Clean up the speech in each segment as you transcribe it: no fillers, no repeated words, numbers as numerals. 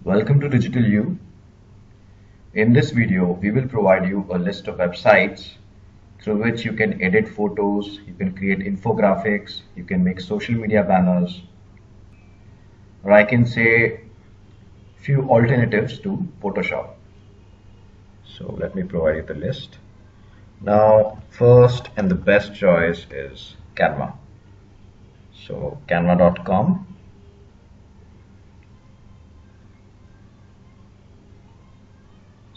Welcome to Digital You. In this video, we will provide you a list of websites through which you can edit photos, you can create infographics, you can make social media banners, or I can say few alternatives to Photoshop. So let me provide you the list. Now, first and the best choice is Canva. So canva.com.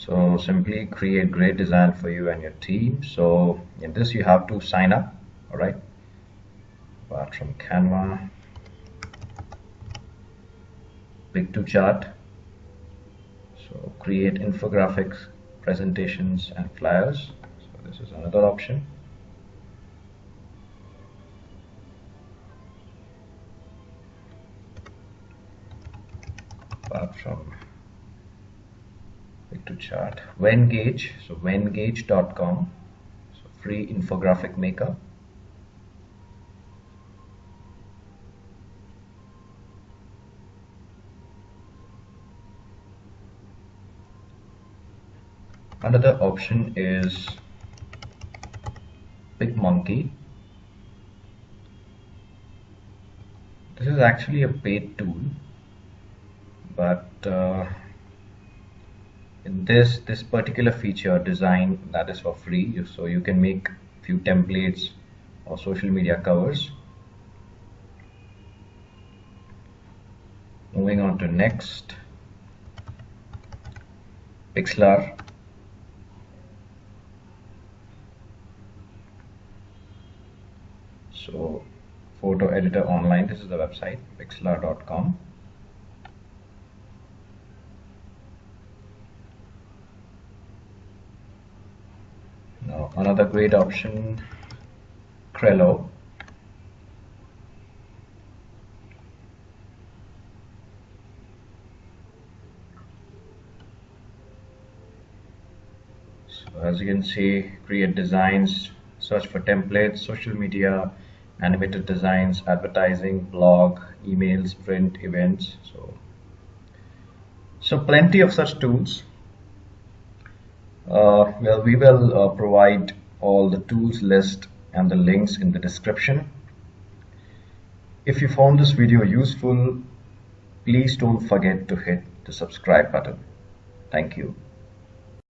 So simply create great design for you and your team. So in this you have to sign up, all right? Apart from Canva, Pik To Chart. So create infographics, presentations and flyers. So this is another option. Apart from Pik To Chart, Venngage, so venngage.com, so free infographic maker. Another option is Picmonkey. This is actually a paid tool, but in this particular feature design that is for free, so you can make few templates or social media covers. Moving on to next, Pixlr. So photo editor online, this is the website, pixlr.com. Now another great option, Trello. So as you can see, create designs, search for templates, social media, animated designs, advertising, blog, emails, print, events. So plenty of such tools. Well, we will provide all the tools list and the links in the description. If you found this video useful, please don't forget to hit the subscribe button. Thank you.